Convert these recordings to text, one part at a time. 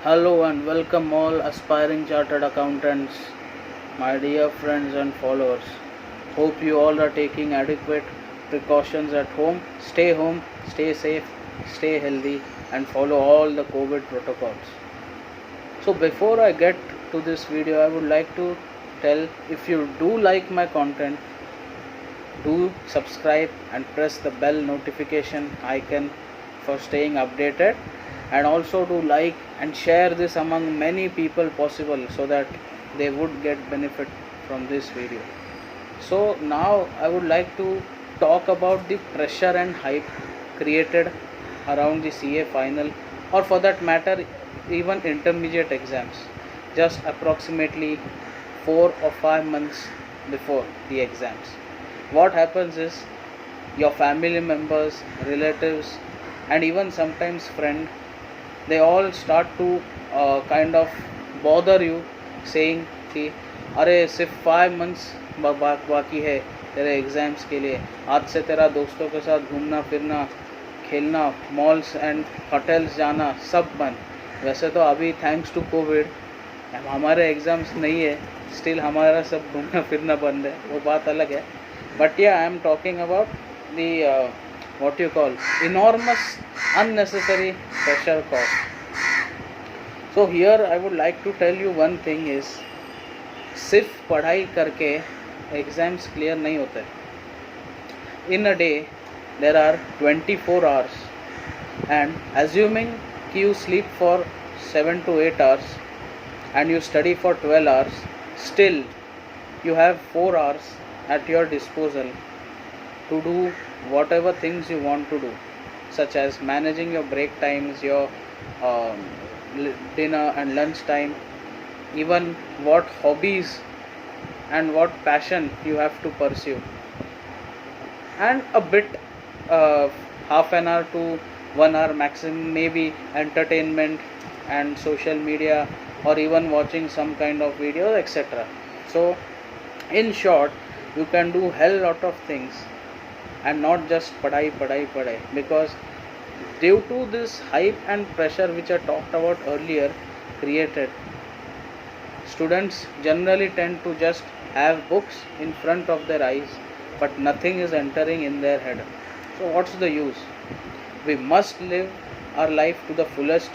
Hello and welcome all aspiring chartered accountants, my dear friends and followers. Hope you all are taking adequate precautions at home, stay safe, stay healthy, and follow all the COVID protocols. So, before I get to this video, I would like to tell, if you do like my content, do subscribe and press the bell notification icon for staying updated, and also do like and share this among many people possible so that they would get benefit from this video. So now I would like to talk about the pressure and hype created around the CA final, or for that matter even intermediate exams, just approximately 4 or 5 months before the exams. What happens is, your family members, relatives, and even sometimes friends, they all start to kind of bother you, saying कि अरे सिर्फ 5 months बाकी है तेरे exams के लिए, आज से तेरा दोस्तों के साथ घूमना फिरना, खेलना, मॉल्स एंड होटल्स जाना सब बंद. वैसे तो अभी थैंक्स टू कोविड हमारे एग्ज़ाम्स नहीं है, स्टिल हमारा सब घूमना फिरना बंद है, वो बात अलग है. But yeah, I am talking about the what you call enormous unnecessary pressure cost. So here I would like to tell you one thing is, सिर्फ पढ़ाई करके एग्ज़ाम्स क्लियर नहीं होते. In a day there are 24 hours, and assuming कि you sleep for 7 to 8 hours and you study for 12 hours, still you have 4 hours at your disposal to do whatever things you want to do, such as managing your break times, your dinner and lunch time, even what hobbies and what passion you have to pursue, and a bit half an hour to 1 hour maximum maybe entertainment and social media, or even watching some kind of video, etc. So in short, you can do hell lot of things and not just padai, because due to this hype and pressure which I talked about earlier created, students generally tend to just have books in front of their eyes, but nothing is entering in their head. So what's the use? We must live our life to the fullest,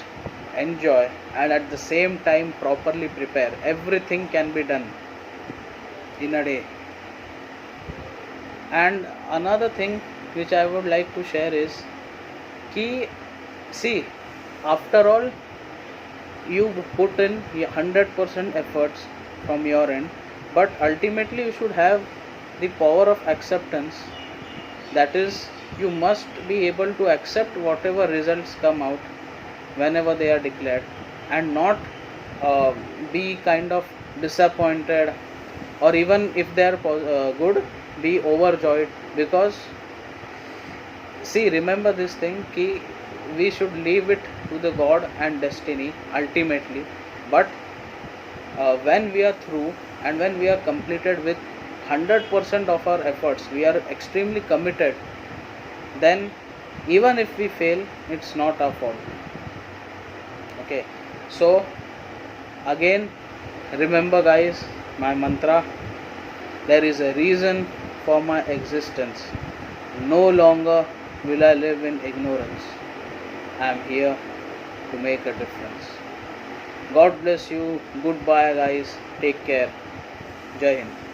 enjoy, and at the same time properly prepare. Everything can be done in a day. And another thing which I would like to share is कि see, after all, you put in 100% efforts from your end, but ultimately you should have the power of acceptance. That is, you must be able to accept whatever results come out whenever they are declared, and not be kind of disappointed, or even if they are good, be overjoyed. Because see, remember this thing कि we should leave it to the God and destiny ultimately. But when we are through and when we are completed with 100% of our efforts, we are extremely committed, then even if we fail, it's not our fault. Okay, so again, remember guys, my mantra: there is a reason for my existence. No longer will I live in ignorance. I am here to make a difference. God bless you. Goodbye guys. Take care. Jai Hind.